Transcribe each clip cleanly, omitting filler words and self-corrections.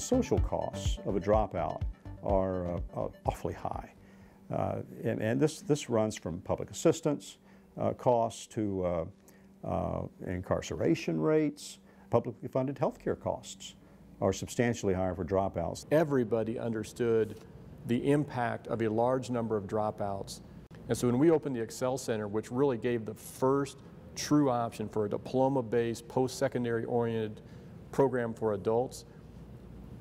social costs of a dropout are awfully high. And this runs from public assistance costs to incarceration rates. Publicly funded health care costs are substantially higher for dropouts. Everybody understood the impact of a large number of dropouts. And so when we opened the Excel Center, which really gave the first true option for a diploma-based, post-secondary oriented program for adults,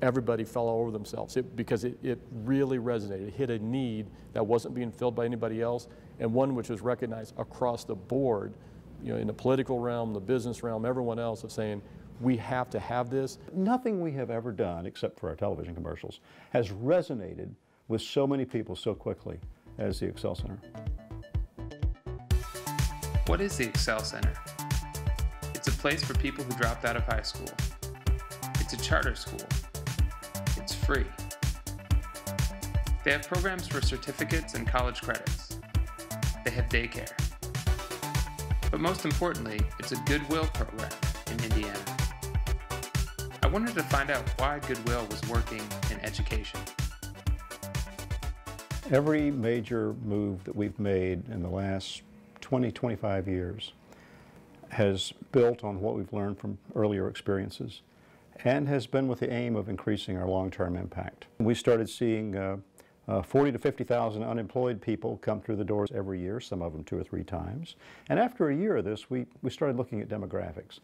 everybody fell all over themselves because it really resonated. It hit a need that wasn't being filled by anybody else, and one which was recognized across the board, in the political realm, the business realm, everyone else, of saying, we have to have this. Nothing we have ever done, except for our television commercials, has resonated with so many people so quickly as the Excel Center. What is the Excel Center? It's a place for people who dropped out of high school. It's a charter school. It's free. They have programs for certificates and college credits. They have daycare. But most importantly, it's a Goodwill program in Indiana. I wanted to find out why Goodwill was working in education. Every major move that we've made in the last 20, 25 years has built on what we've learned from earlier experiences and has been with the aim of increasing our long-term impact. We started seeing 40 to 50,000 unemployed people come through the doors every year, some of them 2 or 3 times. And after a year of this, we started looking at demographics.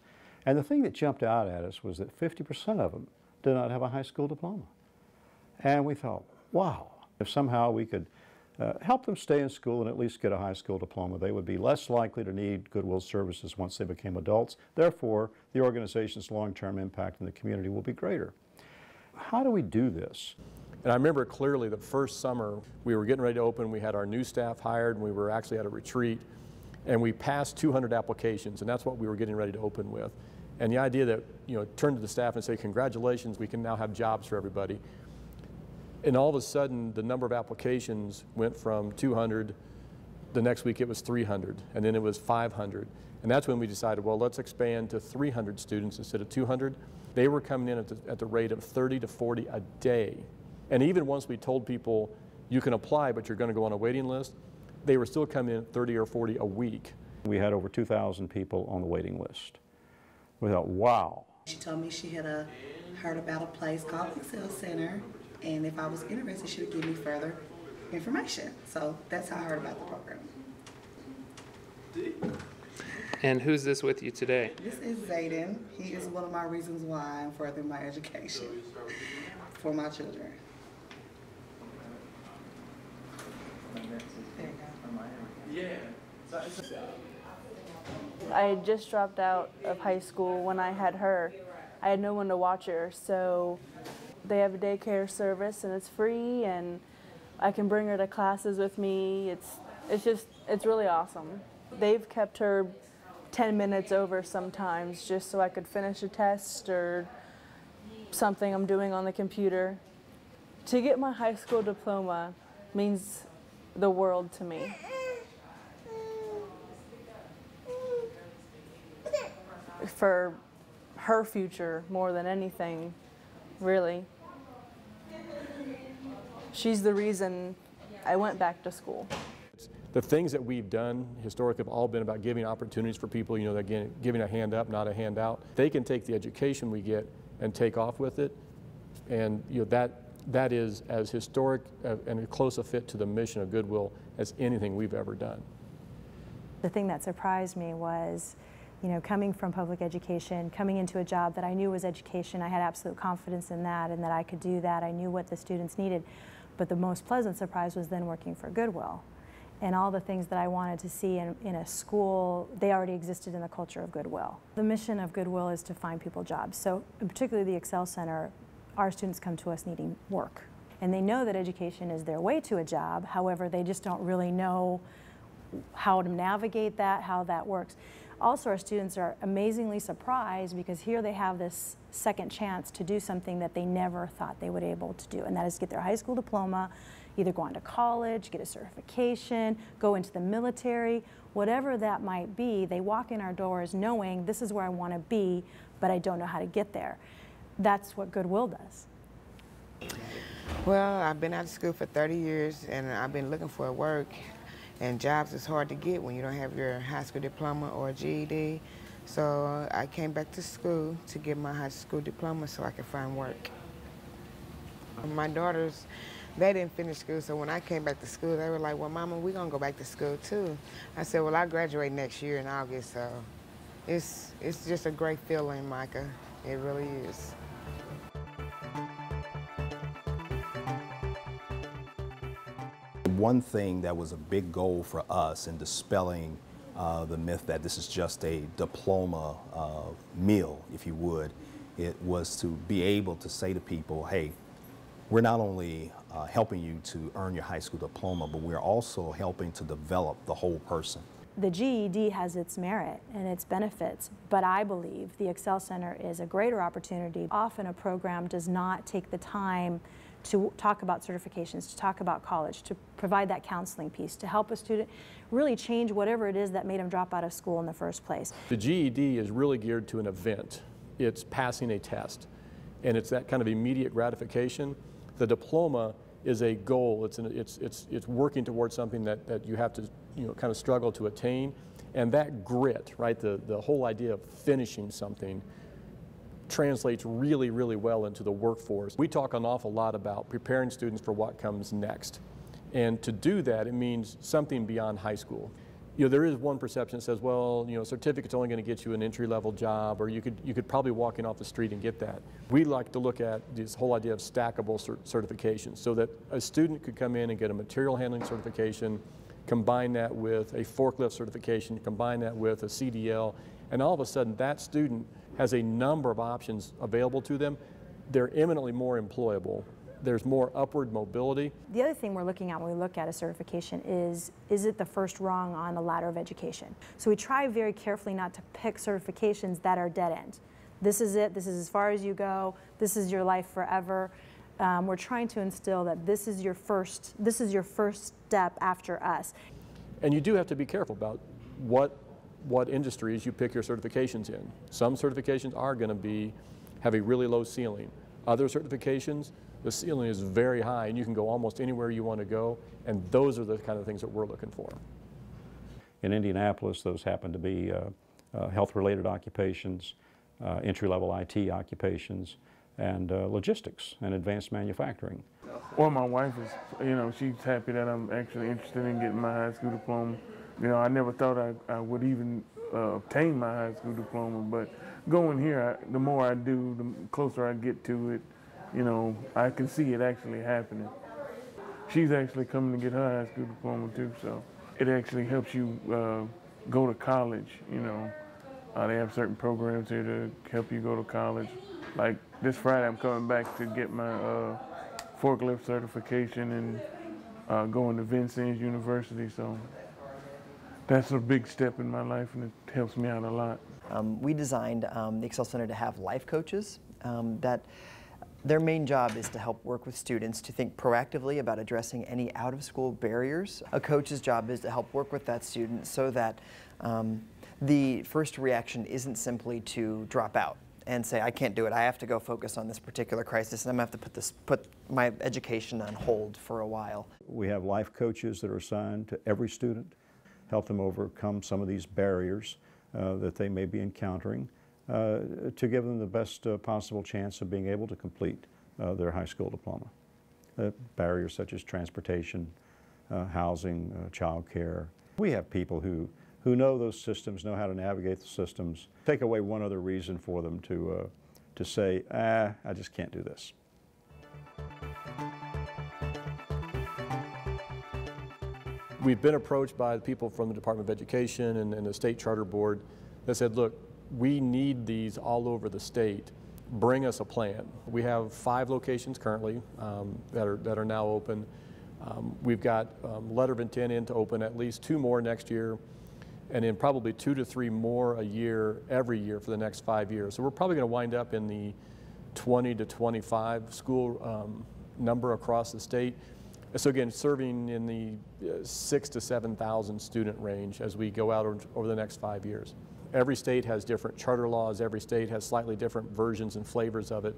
And the thing that jumped out at us was that 50% of them did not have a high school diploma. And we thought, wow, if somehow we could help them stay in school and at least get a high school diploma, they would be less likely to need Goodwill services once they became adults. Therefore, the organization's long-term impact in the community will be greater. How do we do this? And I remember clearly the first summer we were getting ready to open, we had our new staff hired, and we were actually at a retreat, and we passed 200 applications, and that's what we were getting ready to open with. And the idea that, turn to the staff and say, congratulations, we can now have jobs for everybody. And all of a sudden, the number of applications went from 200, the next week it was 300, and then it was 500. And that's when we decided, well, let's expand to 300 students instead of 200. They were coming in at the rate of 30 to 40 a day. And even once we told people, you can apply, but you're going to go on a waiting list, they were still coming in 30 or 40 a week. We had over 2,000 people on the waiting list. We thought, wow. She told me she had heard about a place called the Excel Center, and if I was interested, she would give me further information. So that's how I heard about the program. And who's this with you today? This is Zayden. He is one of my reasons why I'm furthering my education for my children. I had just dropped out of high school when I had her. I had no one to watch her, so they have a daycare service and it's free, and I can bring her to classes with me. It's really awesome. They've kept her 10 minutes over sometimes just so I could finish a test or something I'm doing on the computer. To get my high school diploma means the world to me. For her future more than anything, really. She's the reason I went back to school. The things that we've done historically have all been about giving opportunities for people, again, giving a hand up, not a handout. They can take the education we get and take off with it, and that is as historic and close a fit to the mission of Goodwill as anything we've ever done. The thing that surprised me was, coming from public education, coming into a job that I knew was education. I had absolute confidence in that and that I could do that. I knew what the students needed. But the most pleasant surprise was then working for Goodwill. And all the things that I wanted to see in a school, they already existed in the culture of Goodwill. The mission of Goodwill is to find people jobs. So in particular the Excel Center, our students come to us needing work. And they know that education is their way to a job. However, they just don't really know how to navigate that, how that works. Also, our students are amazingly surprised because here they have this second chance to do something that they never thought they would be able to do, and that is get their high school diploma, either go on to college, get a certification, go into the military, whatever that might be. They walk in our doors knowing this is where I want to be, but I don't know how to get there. That's what Goodwill does. Well, I've been out of school for 30 years, and I've been looking for work, and jobs is hard to get when you don't have your high school diploma or GED. So I came back to school to get my high school diploma so I could find work. My daughters, they didn't finish school, so when I came back to school, they were like, well, Mama, we're going to go back to school, too. I said, well, I graduate next year in August, so it's just a great feeling, Micah. It really is. One thing that was a big goal for us in dispelling the myth that this is just a diploma meal, if you would, it was to be able to say to people, hey, we're not only helping you to earn your high school diploma, but we're also helping to develop the whole person. The GED has its merit and its benefits, but I believe the Excel Center is a greater opportunity. Often a program does not take the time to talk about certifications, to talk about college, to provide that counseling piece, to help a student really change whatever it is that made them drop out of school in the first place. The GED is really geared to an event. It's passing a test, and it's that kind of immediate gratification. The diploma is a goal. It's working towards something that you have to kind of struggle to attain, and that grit, right? The whole idea of finishing something translates really, really well into the workforce. We talk an awful lot about preparing students for what comes next. And to do that, it means something beyond high school. There is one perception that says, well, certificate's only going to get you an entry-level job, or you could probably walk in off the street and get that. We like to look at this whole idea of stackable certifications, so that a student could come in and get a material handling certification, combine that with a forklift certification, combine that with a CDL, and all of a sudden that student has a number of options available to them. They're eminently more employable. There's more upward mobility. The other thing we're looking at when we look at a certification is it the first rung on the ladder of education? So we try very carefully not to pick certifications that are dead end. This is it, this is as far as you go, this is your life forever. We're trying to instill that this is your first step after us. And you do have to be careful about what industries you pick your certifications in. Some certifications are going to have a really low ceiling. Other certifications, the ceiling is very high and you can go almost anywhere you want to go, and those are the kind of things that we're looking for. In Indianapolis, those happen to be health-related occupations, entry-level IT occupations, and logistics and advanced manufacturing. Well, my wife is, she's happy that I'm actually interested in getting my high school diploma. I never thought I would even obtain my high school diploma, but going here, the more I do, the closer I get to it. I can see it actually happening. She's actually coming to get her high school diploma too, so it actually helps you go to college. They have certain programs here to help you go to college. Like this Friday, I'm coming back to get my forklift certification and going to Vincennes University, so that's a big step in my life, and it helps me out a lot. We designed the Excel Center to have life coaches that their main job is to help work with students to think proactively about addressing any out-of-school barriers. A coach's job is to help work with that student so that the first reaction isn't simply to drop out and say, I can't do it, I have to go focus on this particular crisis, and I'm going to have to put my education on hold for a while. We have life coaches that are assigned to every student, help them overcome some of these barriers that they may be encountering, to give them the best possible chance of being able to complete their high school diploma. Barriers such as transportation, housing, child care. We have people who know those systems, know how to navigate the systems. Take away one other reason for them to say, I just can't do this. We've been approached by the people from the Department of Education and the state charter board that said, look, we need these all over the state. Bring us a plan. We have 5 locations currently that are now open. We've got letter of intent in to open at least 2 more next year, and then probably 2 to 3 more a year every year for the next 5 years. So we're probably going to wind up in the 20 to 25 school number across the state. So again, serving in the 6,000 to 7,000 student range as we go out over the next 5 years. Every state has different charter laws. Every state has slightly different versions and flavors of it.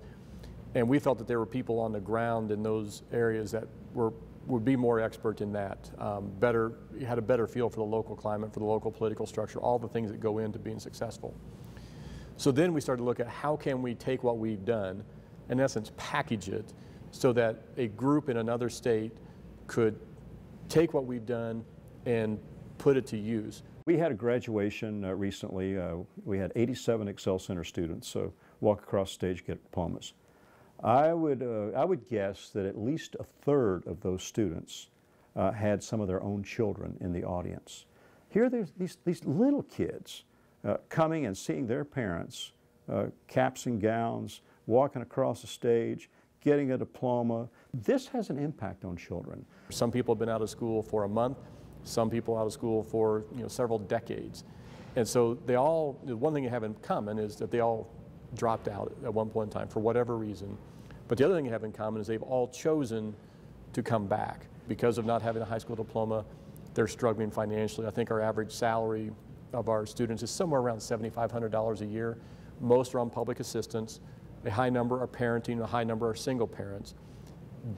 And we felt that there were people on the ground in those areas that would be more expert in that, had a better feel for the local climate, for the local political structure, all the things that go into being successful. So then we started to look at how can we take what we've done, in essence package it, so that a group in another state could take what we've done and put it to use. We had a graduation recently. We had 87 Excel Center students walk across the stage, get diplomas. I would guess that at least a third of those students had some of their own children in the audience. Here there's these little kids coming and seeing their parents, caps and gowns, walking across the stage, getting a diploma. This has an impact on children. Some people have been out of school for a month, some people out of school for several decades. And so the one thing they have in common is that they all dropped out at one point in time for whatever reason. But the other thing they have in common is they've all chosen to come back. Because of not having a high school diploma, they're struggling financially. I think our average salary of our students is somewhere around $7,500 a year. Most are on public assistance. A high number are parenting, a high number are single parents.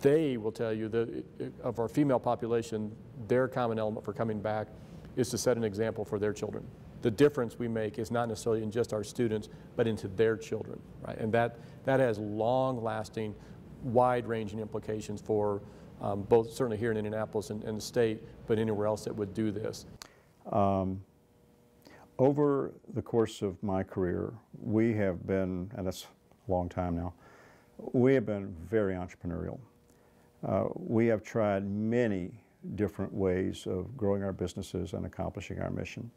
They will tell you that of our female population, their common element for coming back is to set an example for their children. The difference we make is not necessarily in just our students, but into their children, right? And that has long-lasting, wide-ranging implications for both certainly here in Indianapolis and the state, but anywhere else that would do this. Over the course of my career, we have been, and that's a long time now, we have been very entrepreneurial. We have tried many different ways of growing our businesses and accomplishing our mission.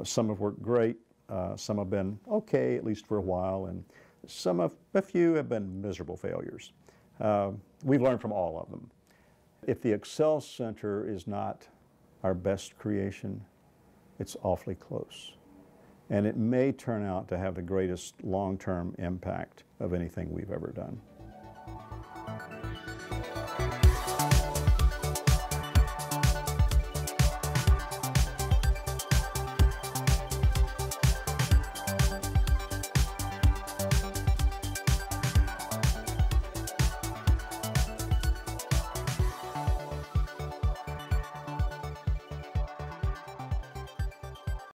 Some have worked great, some have been okay, at least for a while, and a few have been miserable failures. We've learned from all of them. If the Excel Center is not our best creation, it's awfully close. And it may turn out to have the greatest long-term impact of anything we've ever done.